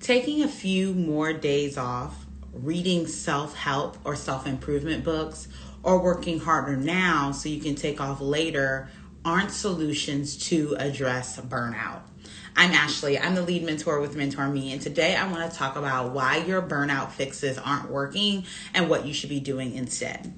Taking a few more days off, reading self-help or self-improvement books, or working harder now so you can take off later aren't solutions to address burnout. I'm Ashley. I'm the lead mentor with Mentor Me, and today I want to talk about why your burnout fixes aren't working and what you should be doing instead.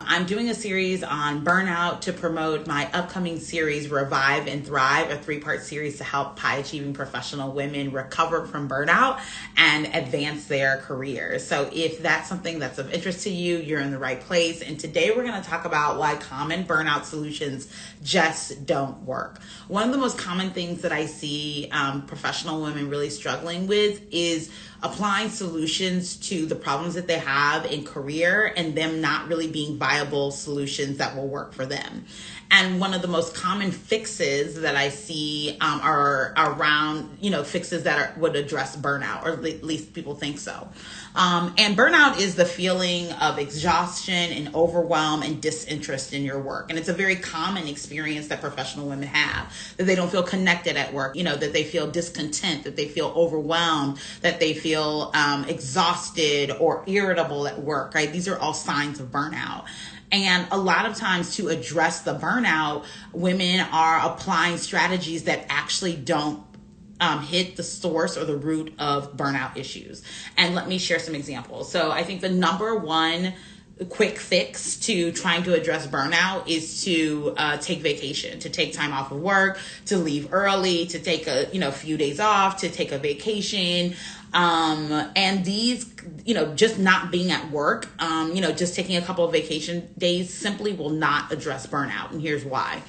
I'm doing a series on burnout to promote my upcoming series, Revive and Thrive, a 3-part series to help high-achieving professional women recover from burnout and advance their careers. So if that's something that's of interest to you, you're in the right place. And today we're going to talk about why common burnout solutions just don't work. One of the most common things that I see professional women really struggling with is applying solutions to the problems that they have in career and them not really being viable solutions that will work for them. And one of the most common fixes that I see are around, fixes that would address burnout, or at least people think so. And burnout is the feeling of exhaustion and overwhelm and disinterest in your work. And it's a very common experience that professional women have, that they don't feel connected at work, that they feel discontent, that they feel overwhelmed, that they feel exhausted or irritable at work, right? These are all signs of burnout. And a lot of times to address the burnout, women are applying strategies that actually don't hit the source or the root of burnout issues. And let me share some examples. So I think the number one quick fix to trying to address burnout is to take vacation, to take time off of work, to leave early, to take a few days off, to take a vacation. And these, just not being at work, just taking a couple of vacation days simply will not address burnout. And here's why.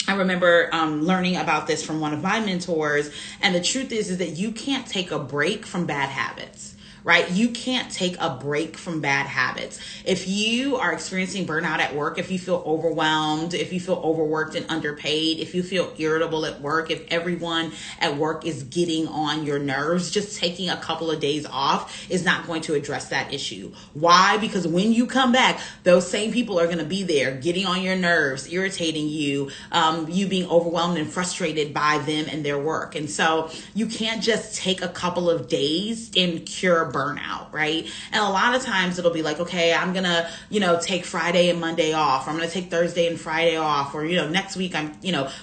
I remember learning about this from one of my mentors. And the truth is that you can't take a break from bad habits. Right? You can't take a break from bad habits. If you are experiencing burnout at work, if you feel overwhelmed, if you feel overworked and underpaid, if you feel irritable at work, if everyone at work is getting on your nerves, just taking a couple of days off is not going to address that issue. Why? Because when you come back, those same people are going to be there getting on your nerves, irritating you, you being overwhelmed and frustrated by them and their work. And so you can't just take a couple of days and cure burnout, right? And a lot of times it'll be like, okay, I'm gonna, take Friday and Monday off, or I'm gonna take Thursday and Friday off, or, next week I'm,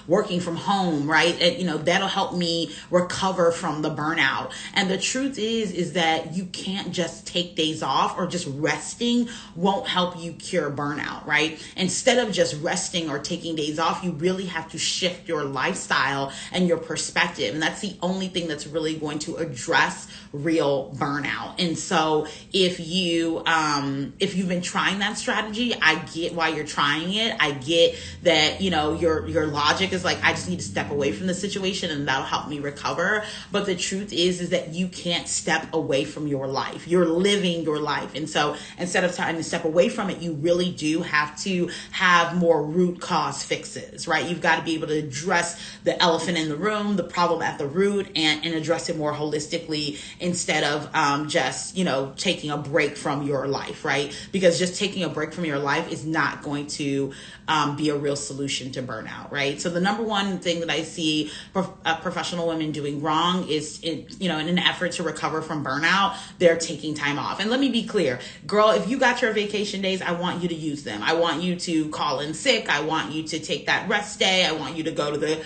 working from home, right? And, that'll help me recover from the burnout. And the truth is that you can't just take days off, or just resting won't help you cure burnout, right? Instead of just resting or taking days off, you really have to shift your lifestyle and your perspective. And that's the only thing that's really going to address real burnout. And so if you've been trying that strategy, I get why you're trying it. I get that, your logic is like, I just need to step away from the situation and that'll help me recover. But the truth is that you can't step away from your life. You're living your life. And so instead of trying to step away from it, you really do have to have more root cause fixes, right? You've got to be able to address the elephant in the room, the problem at the root, and address it more holistically instead of just, taking a break from your life, right? Because just taking a break from your life is not going to be a real solution to burnout, right? So the number one thing that I see professional women doing wrong is, in an effort to recover from burnout, they're taking time off. And let me be clear, girl, if you got your vacation days, I want you to use them. I want you to call in sick. I want you to take that rest day. I want you to go to the,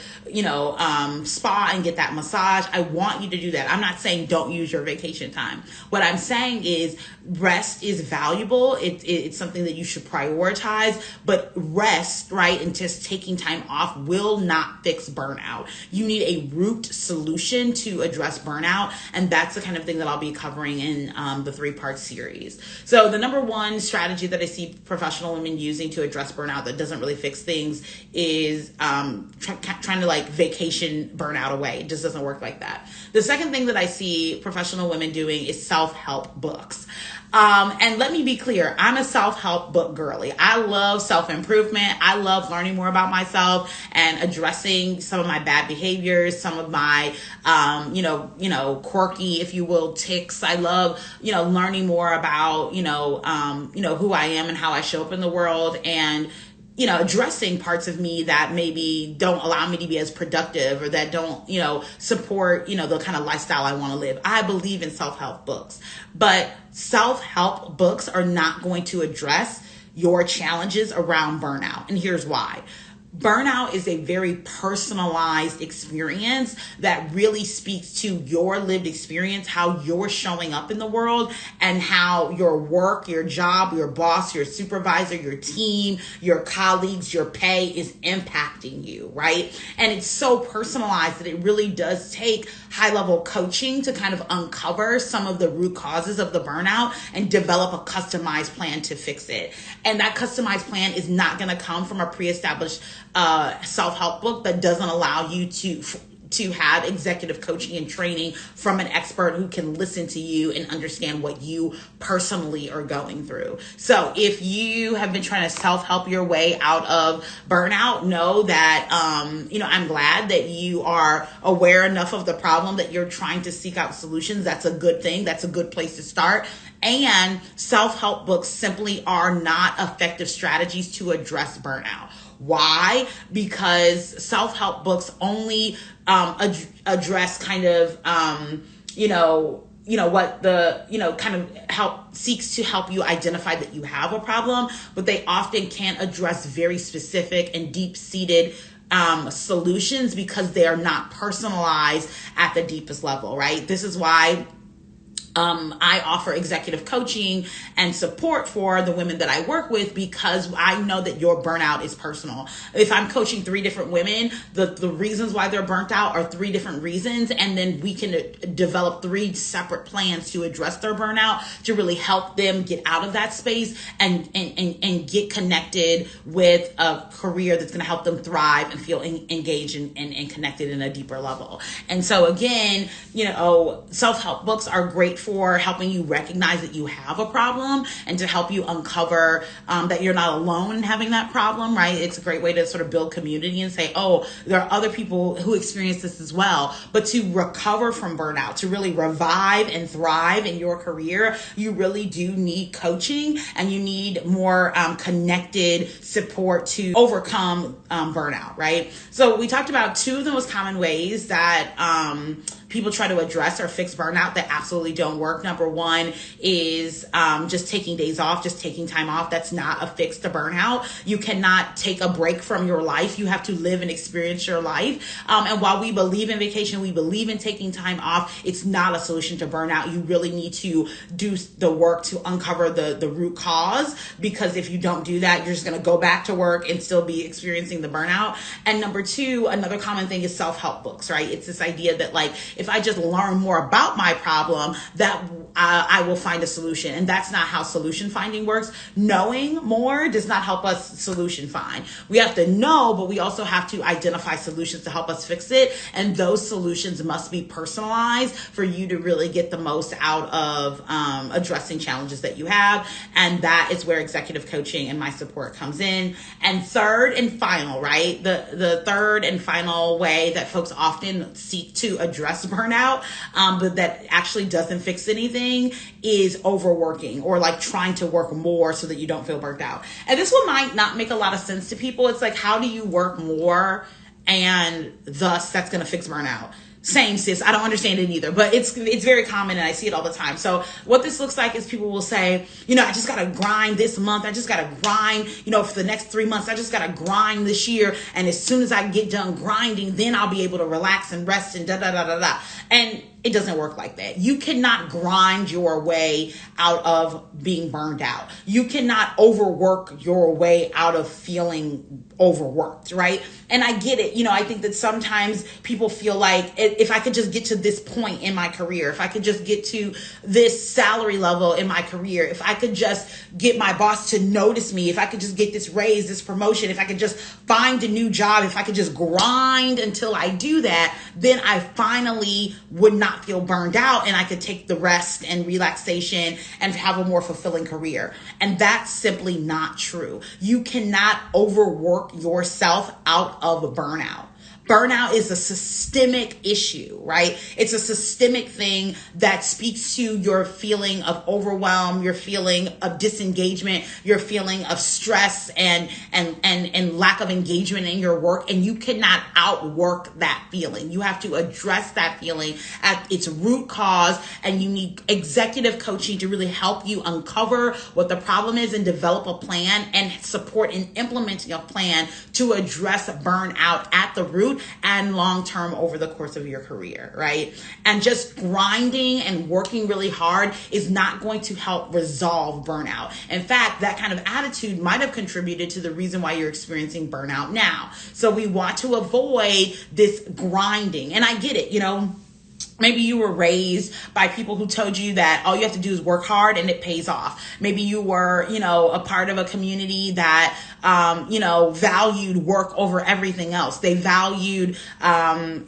spa and get that massage. I want you to do that. I'm not saying don't use your vacation time. What I'm saying is rest is valuable. It's something that you should prioritize, but rest, right, and just taking time off will not fix burnout. You need a root solution to address burnout, and that's the kind of thing that I'll be covering in the 3-part series. So the number one strategy that I see professional women using to address burnout that doesn't really fix things is trying to vacation burnout away. It just doesn't work like that. The second thing that I see professional women doing is self-help books. And let me be clear, I'm a self-help book girly. I love self-improvement. I love learning more about myself and addressing some of my bad behaviors, some of my, quirky, if you will, tics. I love, learning more about, who I am and how I show up in the world, and addressing parts of me that maybe don't allow me to be as productive, or that don't, support, the kind of lifestyle I want to live. I believe in self-help books, but self-help books are not going to address your challenges around burnout. And here's why. Burnout is a very personalized experience that really speaks to your lived experience, how you're showing up in the world, and how your work, your job, your boss, your supervisor, your team, your colleagues, your pay is impacting you, right? And it's so personalized that it really does take high-level coaching to kind of uncover some of the root causes of the burnout and develop a customized plan to fix it. And that customized plan is not going to come from a pre-established self-help book that doesn't allow you to have executive coaching and training from an expert who can listen to you and understand what you personally are going through. So if you have been trying to self-help your way out of burnout, know that, I'm glad that you are aware enough of the problem that you're trying to seek out solutions. That's a good thing. That's a good place to start. And self-help books simply are not effective strategies to address burnout. Why? Because self-help books only address kind of, what the, kind of seeks to help you identify that you have a problem, but they often can't address very specific and deep-seated solutions because they are not personalized at the deepest level, right? This is why I offer executive coaching and support for the women that I work with, because I know that your burnout is personal. If I'm coaching 3 different women, the reasons why they're burnt out are 3 different reasons. And then we can develop 3 separate plans to address their burnout, to really help them get out of that space and get connected with a career that's going to help them thrive and feel engaged and connected in a deeper level. And so again, self-help books are great for helping you recognize that you have a problem and to help you uncover that you're not alone in having that problem, right? It's a great way to sort of build community and say, oh, there are other people who experience this as well. But to recover from burnout, to really revive and thrive in your career, you really do need coaching, and you need more connected support to overcome burnout, right? So we talked about 2 of the most common ways that people try to address or fix burnout that absolutely don't work. Number 1 is just taking days off, just taking time off. That's not a fix to burnout. You cannot take a break from your life. You have to live and experience your life. And while we believe in vacation, we believe in taking time off, it's not a solution to burnout. You really need to do the work to uncover the root cause, because if you don't do that, you're just going to go back to work and still be experiencing the burnout. And number 2, another common thing is self-help books, right? It's this idea that, like, if I just learn more about my problem, that I will find a solution. And that's not how solution finding works. Knowing more does not help us solution find. We have to know, but we also have to identify solutions to help us fix it. And those solutions must be personalized for you to really get the most out of addressing challenges that you have. And that is where executive coaching and my support comes in. And third and final, right? The third and final way that folks often seek to address burnout, but that actually doesn't fix anything, is overworking, or like trying to work more so that you don't feel burnt out. And this one might not make a lot of sense to people. It's like, how do you work more and thus that's going to fix burnout? Same, sis. I don't understand it either, but it's very common and I see it all the time. So what this looks like is people will say, I just got to grind this month. I just got to grind, for the next 3 months. I just got to grind this year. And as soon as I get done grinding, then I'll be able to relax and rest and da-da-da-da-da. And it doesn't work like that. You cannot grind your way out of being burned out. You cannot overwork your way out of feeling overworked, right? And I get it. I think that sometimes people feel like if I could just get to this point in my career, if I could just get to this salary level in my career, if I could just get my boss to notice me, if I could just get this raise, this promotion, if I could just find a new job, if I could just grind until I do that, then I finally would not not feel burned out and I could take the rest and relaxation and have a more fulfilling career. And that's simply not true. You cannot overwork yourself out of a burnout. Burnout is a systemic issue, right? It's a systemic thing that speaks to your feeling of overwhelm, your feeling of disengagement, your feeling of stress and lack of engagement in your work. And you cannot outwork that feeling. You have to address that feeling at its root cause. And you need executive coaching to really help you uncover what the problem is and develop a plan and support in implementing a plan to address burnout at the root and long-term over the course of your career, right? And just grinding and working really hard is not going to help resolve burnout. In fact, that kind of attitude might have contributed to the reason why you're experiencing burnout now. So we want to avoid this grinding. And I get it, maybe you were raised by people who told you that all you have to do is work hard and it pays off. Maybe you were, a part of a community that, valued work over everything else. They valued, hard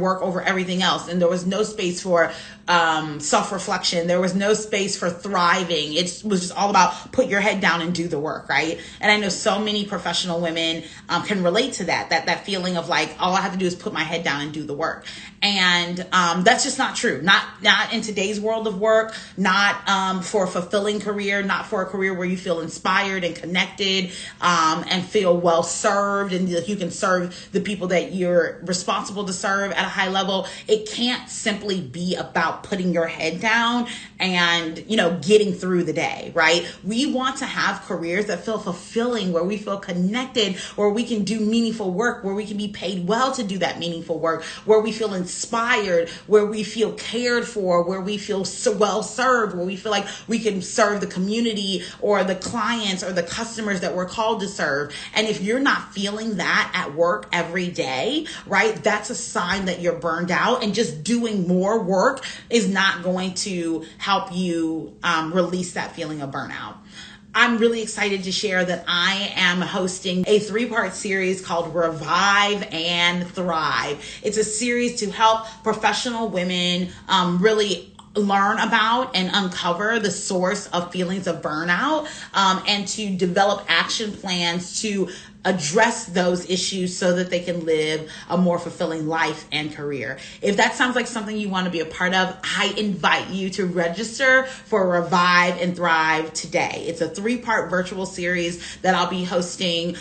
work over everything else. And there was no space for self-reflection. There was no space for thriving. It was just all about put your head down and do the work, right? And I know so many professional women can relate to that feeling of like, all I have to do is put my head down and do the work. And that's just not true. Not in today's world of work, not for a fulfilling career, not for a career where you feel inspired and connected and feel well served and you can serve the people that you're responsible to serve at a high level. It can't simply be about putting your head down and, getting through the day, right? We want to have careers that feel fulfilling, where we feel connected, where we can do meaningful work, where we can be paid well to do that meaningful work, where we feel inspired, where we feel cared for, where we feel so well served, where we feel like we can serve the community or the clients or the customers that we're called to serve. And if you're not feeling that at work every day, right, that's a sign that you're burned out, and just doing more work is not going to help you release that feeling of burnout. I'm really excited to share that I am hosting a 3-part series called Revive and Thrive. It's a series to help professional women really learn about and uncover the source of feelings of burnout and to develop action plans to address those issues so that they can live a more fulfilling life and career. If that sounds like something you want to be a part of, I invite you to register for Revive and Thrive today. It's a 3-part virtual series that I'll be hosting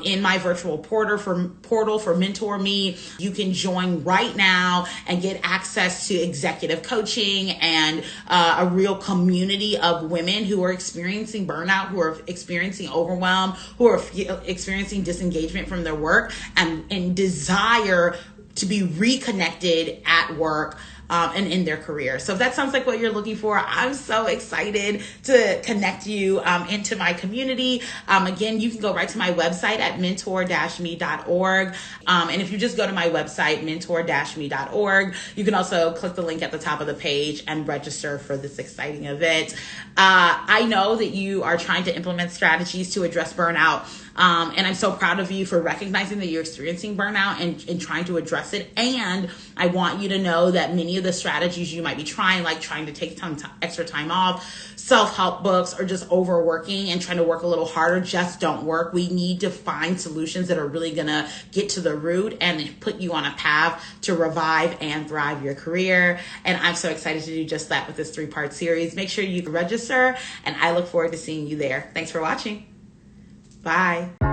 in my virtual portal for Mentor Me. You can join right now and get access to executive coaching and a real community of women who are experiencing burnout, who are experiencing overwhelm, who are experiencing disengagement from their work and desire to be reconnected at work and in their career. So if that sounds like what you're looking for, I'm so excited to connect you into my community. Again, you can go right to my website at mentor-me.org. And if you just go to my website, mentor-me.org, you can also click the link at the top of the page and register for this exciting event. I know that you are trying to implement strategies to address burnout. And I'm so proud of you for recognizing that you're experiencing burnout and trying to address it. And I want you to know that many of the strategies you might be trying, like trying to take extra time off, self-help books, or just overworking and trying to work a little harder, just don't work. We need to find solutions that are really going to get to the root and put you on a path to revive and thrive your career. And I'm so excited to do just that with this 3-part series. Make sure you register, and I look forward to seeing you there. Thanks for watching. Bye.